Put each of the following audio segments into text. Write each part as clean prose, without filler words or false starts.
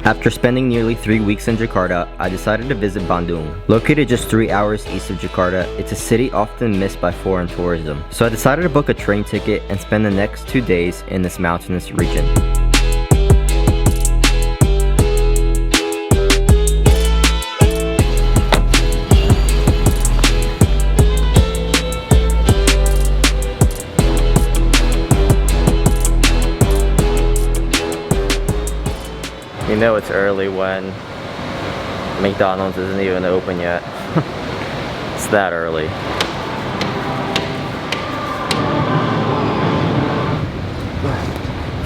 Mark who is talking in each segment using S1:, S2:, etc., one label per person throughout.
S1: After spending nearly 3 weeks in Jakarta, I decided to visit Bandung. Located just 3 hours east of Jakarta, it's a city often missed by foreign tourism. So I decided to book a train ticket and spend the next 2 days in this mountainous region. You know it's early when McDonald's isn't even open yet. It's that early.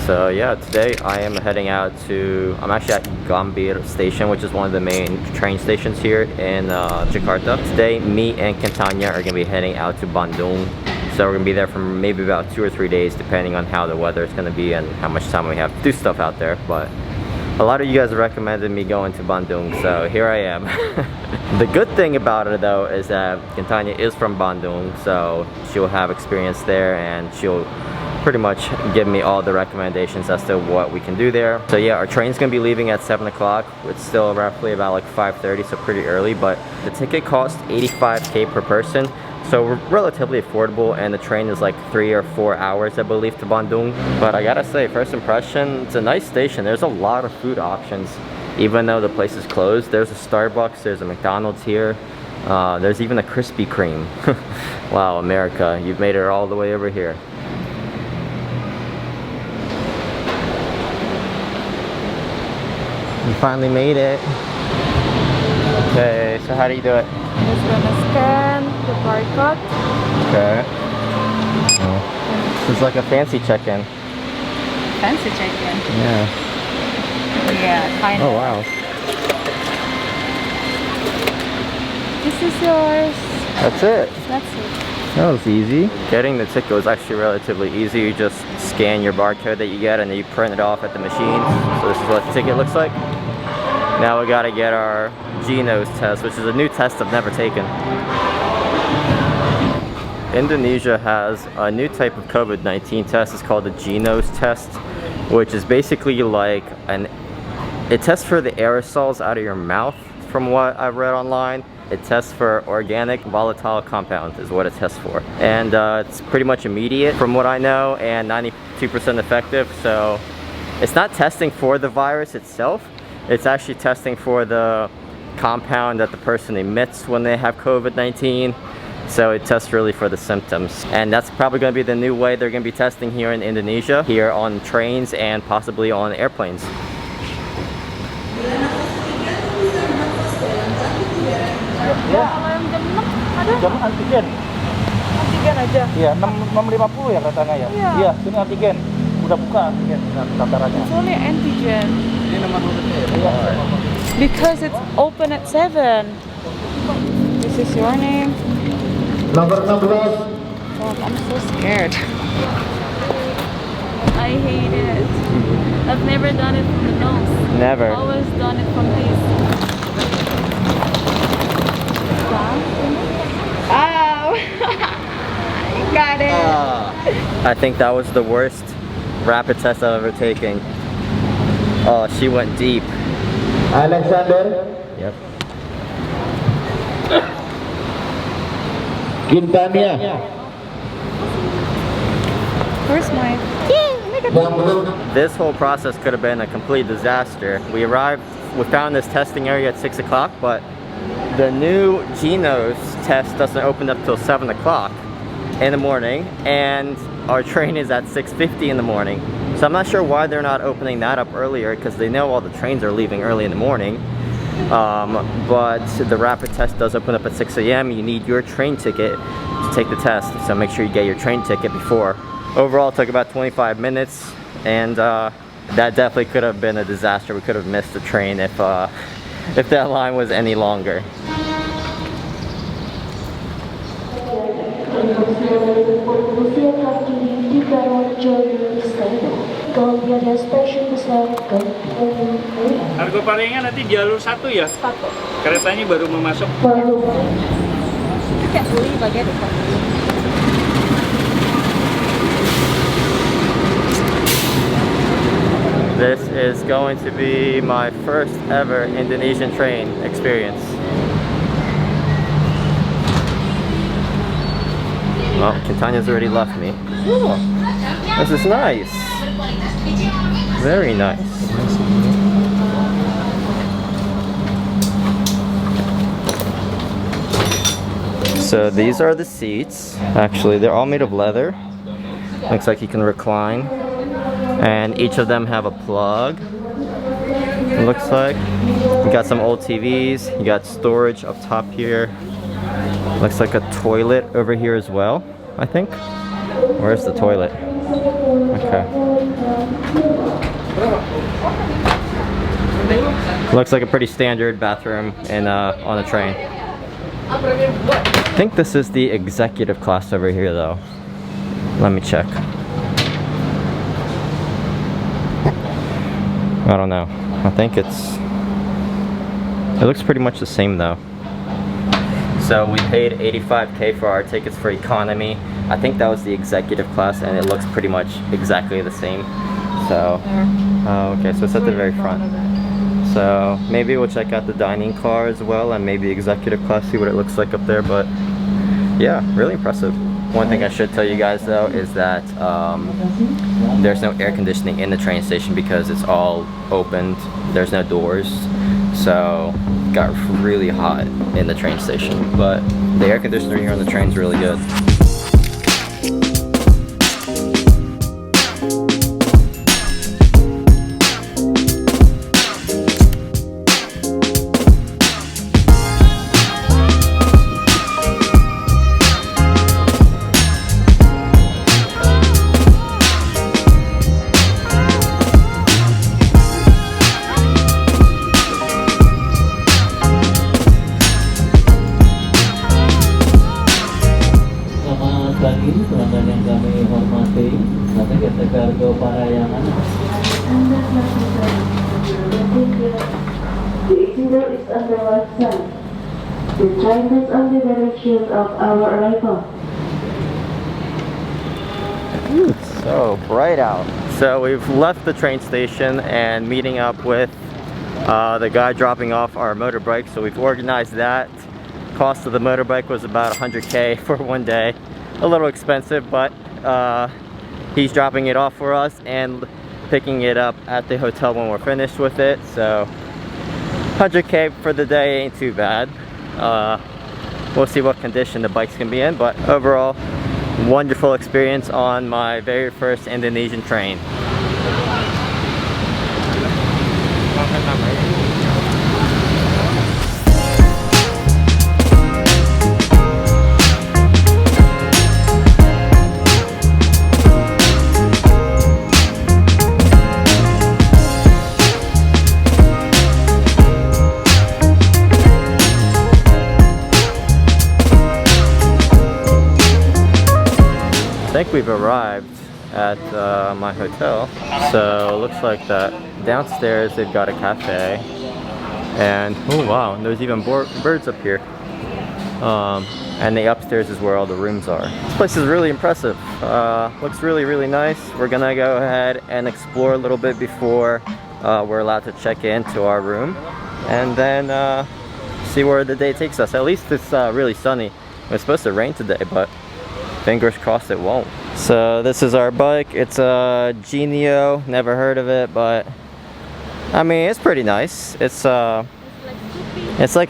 S1: So yeah, today I am heading out to, I'm actually at Gambir station, which is one of the main train stations here in Jakarta. Today, me and Kentanya are going to be heading out to Bandung. So we're going to be there for maybe about 2 or 3 days, depending on how the weather is going to be and how much time we have to do stuff out there. But a lot of you guys recommended me going to Bandung, so here I am. The good thing about it though is that Kentanya is from Bandung, so she'll have experience there and she'll pretty much give me all the recommendations as to what we can do there. So yeah, our train's gonna be leaving at 7 o'clock. It's still roughly about like 5:30, so pretty early, but the ticket costs 85K per person. So relatively affordable, and the train is like 3 or 4 hours, I believe, to Bandung. But I gotta say, first impression, it's a nice station. There's a lot of food options, even though the place is closed. There's a Starbucks, there's a McDonald's here. There's even a Krispy Kreme. Wow, America, you've made it all the way over here. You finally made it. Okay, so how do you do it?
S2: Just gonna scan the barcode.
S1: Okay. Oh. It's like a fancy check-in.
S2: Fancy check-in.
S1: Yeah.
S2: Yeah, kind of.
S1: Oh wow.
S2: This is yours.
S1: That's it.
S2: That's it.
S1: That was easy. Getting the ticket was actually relatively easy. You just scan your barcode that you get and then you print it off at the machine. So this is what the ticket looks like. Now we gotta get our G-nose test, which is a new test I've never taken. Indonesia has a new type of COVID-19 test. It's called the G-nose test, which is basically like it tests for the aerosols out of your mouth, from what I've read online. It tests for organic volatile compounds is what it tests for. And it's pretty much immediate from what I know, and 92% effective. So it's not testing for the virus itself. It's actually testing for the compound that the person emits when they have COVID-19. So it tests really for the symptoms. And that's probably going to be the new way they're going to be testing here in Indonesia, here on trains and possibly on airplanes.
S2: Ya, kalau yang jam 6 ada?
S3: Jam antigen.
S2: Antigen aja.
S3: Iya, 6.50 ya katanya ya. Iya, sini antigen. Udah buka antigen daftarannya.
S2: It's only antigen.
S3: Ini nomor urutnya ya. Iya.
S2: Because it's open at 7. This is your name.
S3: Nomor 16.
S2: Oh, I'm so scared. I hate it. I've never done it from the nose.
S1: Never.
S2: Always done it from this. Oh! Got it!
S1: I think that was the worst rapid test I've ever taken. Oh, she went deep.
S3: Alexander.
S1: Yep.
S3: Quintania.
S2: Where's my...
S1: This whole process could have been a complete disaster. We found this testing area at 6 o'clock, but the new G-nose test doesn't open up till 7 o'clock in the morning, and our train is at 6:50 in the morning. So I'm not sure why they're not opening that up earlier, because they know all the trains are leaving early in the morning. But the rapid test does open up at 6 a.m. You need your train ticket to take the test, so make sure you get your train ticket before. Overall, it took about 25 minutes, and that definitely could have been a disaster. We could have missed the train if that line was any longer.
S4: Argo Palingan nanti jalur 1 ya?
S2: 1.
S4: Keretanya baru mau masuk.
S2: Kayak beli bagian depan.
S1: This is going to be my first ever Indonesian train experience. Well, Kentanya's already left me. Oh, this is nice. Very nice. So these are the seats. Actually, they're all made of leather. Looks like you can recline. And each of them have a plug. It looks like. You got some old TVs. You got storage up top here. Looks like a toilet over here as well, I think. Where's the toilet? Okay. Looks like a pretty standard bathroom in, on a train. I think this is the executive class over here though. Let me check. I don't know. I think it looks pretty much the same though. So we paid 85K for our tickets for economy. I think that was the executive class and it looks pretty much exactly the same. So, okay, so it's at the very front. So maybe we'll check out the dining car as well and maybe executive class, see what it looks like up there. But yeah, really impressive. One thing I should tell you guys though is that there's no air conditioning in the train station because it's all opened. There's no doors. So it got really hot in the train station. But the air conditioner here on the train is really good.
S5: Pelanggan yang kami hormati, PT Kargo Parayangan.
S6: The exit is on the left side. The train is on the direction of our arrival.
S1: It's so bright out. So we've left the train station and meeting up with the guy dropping off our motorbike. So we've organized that. Cost of the motorbike was about 100K for one day. A little expensive, but he's dropping it off for us and picking it up at the hotel when we're finished with it. So 100K for the day ain't too bad. We'll see what condition the bike's gonna be in, but overall, wonderful experience on my very first Indonesian train. I think we've arrived at my hotel. So it looks like that downstairs they've got a cafe, and oh wow, there's even birds up here. And the upstairs is where all the rooms are. This place is really impressive. Looks really nice. We're gonna go ahead and explore a little bit before we're allowed to check into our room, and then see where the day takes us. At least it's really sunny. It was supposed to rain today, but fingers crossed it won't. So this is our bike. It's a Genio. Never heard of it, but I mean it's pretty nice. It's like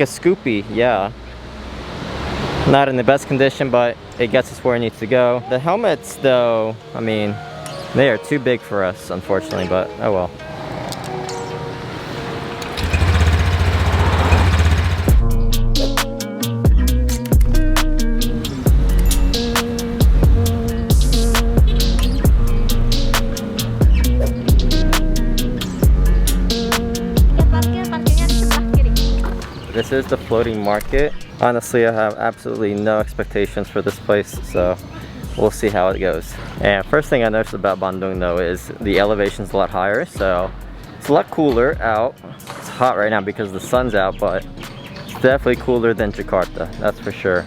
S1: a Scoopy, yeah. Not in the best condition, but it gets us where it needs to go. The helmets, though, I mean, they are too big for us, unfortunately. But oh well. This is the floating market. Honestly, I have absolutely no expectations for this place, so we'll see how it goes. And first thing I noticed about Bandung though is the elevation's a lot higher, so it's a lot cooler out. It's hot right now because the sun's out, but it's definitely cooler than Jakarta, that's for sure.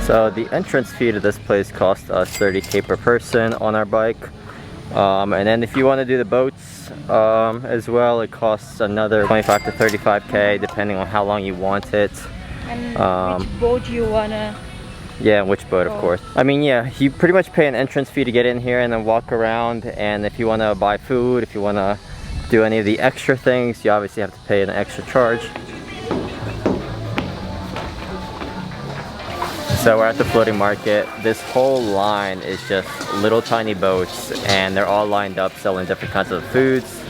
S1: So the entrance fee to this place cost us 30K per person on our bike. And then if you want to do the boats as well, it costs another 25 to 35K depending on how long you want it.
S2: And which boat you wanna?
S1: Yeah, which boat, of course. I mean, yeah, you pretty much pay an entrance fee to get in here and then walk around. And if you want to buy food, if you want to do any of the extra things, you obviously have to pay an extra charge. So we're at the floating market. This whole line is just little tiny boats, and they're all lined up selling different kinds of foods,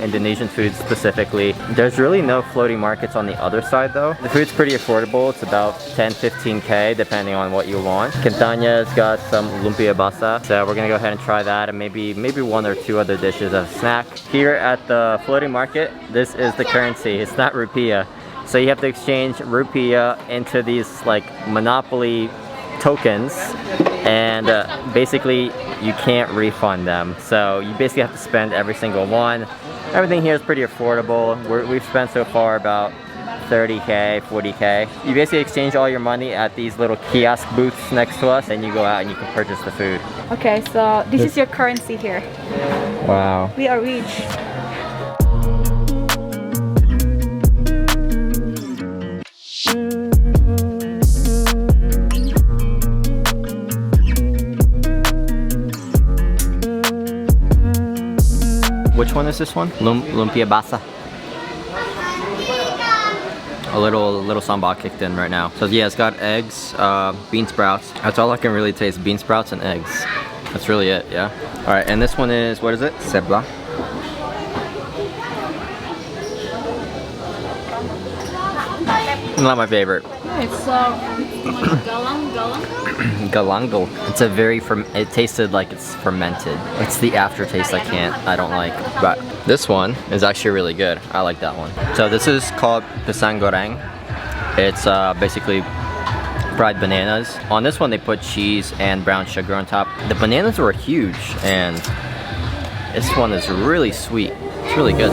S1: Indonesian foods specifically. There's really no floating markets on the other side though. The food's pretty affordable. It's about 10-15K depending on what you want. Kentanya's got some lumpia basah, so we're gonna go ahead and try that, and maybe one or two other dishes as a snack. Here at the floating market, this is the currency. It's not rupiah. So you have to exchange rupiah into these like monopoly tokens, and basically you can't refund them. So you basically have to spend every single one. Everything here is pretty affordable. We've spent so far about 30K, 40K. You basically exchange all your money at these little kiosk booths next to us, and you go out and you can purchase the food.
S2: Okay, so this is your currency here.
S1: Wow.
S2: We are rich.
S1: Which one is this one? Lumpia basah. A little sambal kicked in right now. So yeah, it's got eggs, bean sprouts. That's all I can really taste, bean sprouts and eggs. That's really it, yeah. All right, and this one is, what is it? Seblak. Not my favorite.
S2: It's galang.
S1: Galangal. It's a very it tasted like it's fermented. It's the aftertaste I don't like. But this one is actually really good. I like that one. So this is called pisang goreng. It's basically fried bananas. On this one they put cheese and brown sugar on top. The bananas were huge, and this one is really sweet. It's really good.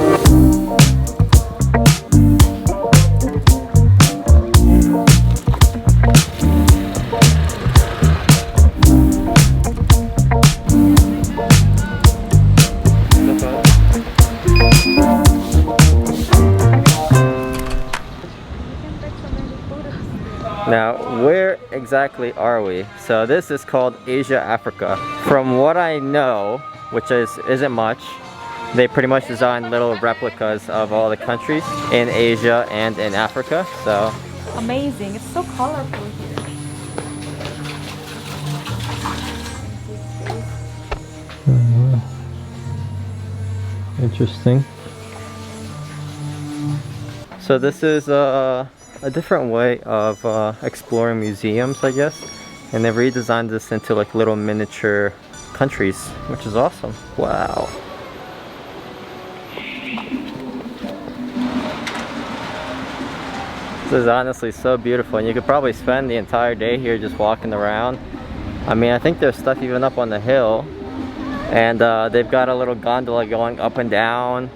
S1: Now, where exactly are we? So this is called Asia Africa. From what I know, which isn't much, they pretty much designed little replicas of all the countries in Asia and in Africa. So
S2: amazing. It's so colorful here.
S1: Interesting. So this is a different way of exploring museums, I guess, and they've redesigned this into like little miniature countries, which is awesome. Wow. This is honestly so beautiful, and you could probably spend the entire day here just walking around. I mean, I think there's stuff even up on the hill, and they've got a little gondola going up and down,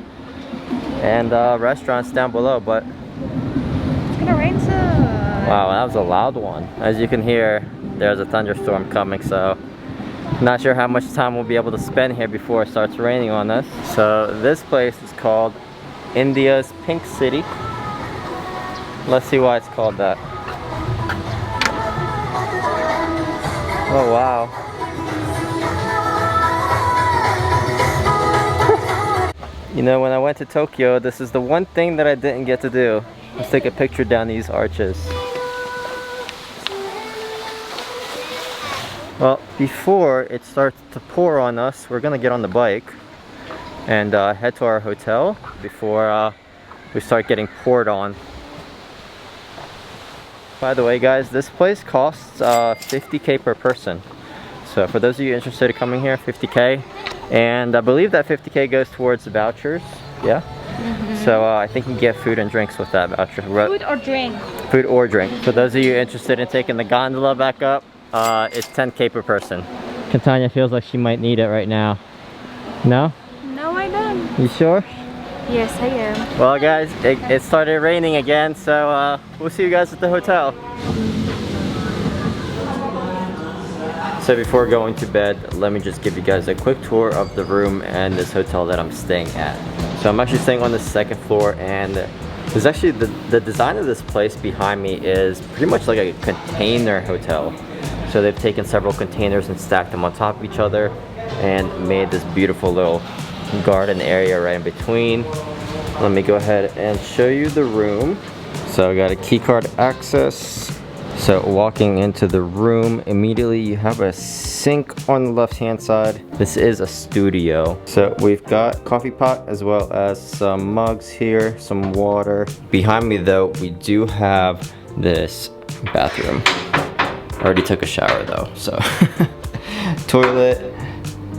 S1: and restaurants down below, but
S2: Gonna rain soon.
S1: wow, that was a loud one. As you can hear, there's a thunderstorm coming, so not sure how much time we'll be able to spend here before it starts raining on us. So this place is called India's Pink City. Let's see why it's called that. Oh wow. You know, when I went to Tokyo, this is the one thing that I didn't get to do. Let's take a picture down these arches. Well, before it starts to pour on us, we're gonna get on the bike and head to our hotel before we start getting poured on. By the way, guys, this place costs 50K per person. So for those of you interested in coming here, 50K. And I believe that 50K goes towards the vouchers. Yeah? So I think you can get food and drinks with that voucher.
S2: Food or drink?
S1: Food or drink. For those of you interested in taking the gondola back up, it's 10K per person. Catania feels like she might need it right now. No?
S2: No, I don't.
S1: You sure?
S2: Yes, I am.
S1: Well guys, it started raining again, so we'll see you guys at the hotel. So before going to bed, let me just give you guys a quick tour of the room and this hotel that I'm staying at. So I'm actually staying on the 2nd floor, and there's actually the design of this place behind me is pretty much like a container hotel. So they've taken several containers and stacked them on top of each other and made this beautiful little garden area right in between. Let me go ahead and show you the room. So I got a key card access. So walking into the room, immediately you have a sink on the left hand side. This is a studio. So we've got coffee pot as well as some mugs here, some water. Behind me though, we do have this bathroom. I already took a shower though, so. Toilet,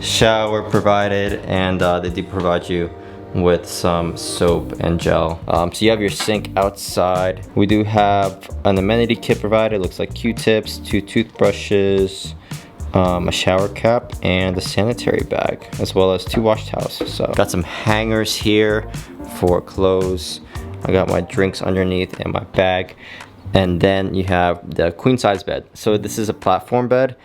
S1: shower provided, and they do provide you with some soap and gel. So you have your sink outside. We do have an amenity kit provided. Looks like Q-tips, 2 toothbrushes, a shower cap, and a sanitary bag, as well as 2 wash towels. So got some hangers here for clothes. I got my drinks underneath and my bag. And then you have the queen size bed. So this is a platform bed,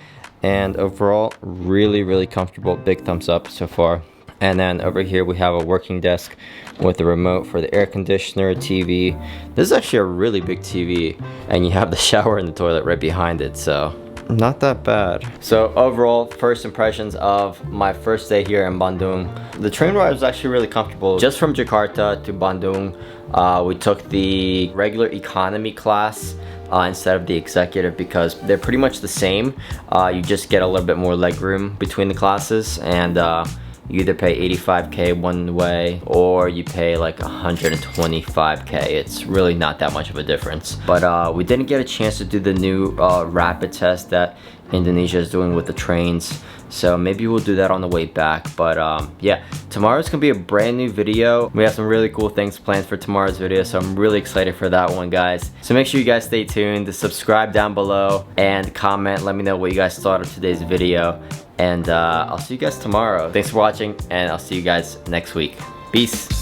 S1: and overall really comfortable. Big thumbs up so far. And then over here we have a working desk with a remote for the air conditioner, TV. This is actually a really big TV, and you have the shower and the toilet right behind it, so not that bad. So overall, first impressions of my first day here in Bandung. The train ride was actually really comfortable. Just from Jakarta to Bandung, we took the regular economy class instead of the executive because they're pretty much the same. You just get a little bit more leg room between the classes, and you either pay 85K one way or you pay like 125K. It's really not that much of a difference. But we didn't get a chance to do the new rapid test that Indonesia is doing with the trains. So maybe we'll do that on the way back. But yeah, tomorrow's gonna be a brand new video. We have some really cool things planned for tomorrow's video, so I'm really excited for that one, guys. So make sure you guys stay tuned, subscribe down below, and comment. Let me know what you guys thought of today's video. And I'll see you guys tomorrow. Thanks for watching, and I'll see you guys next week. Peace.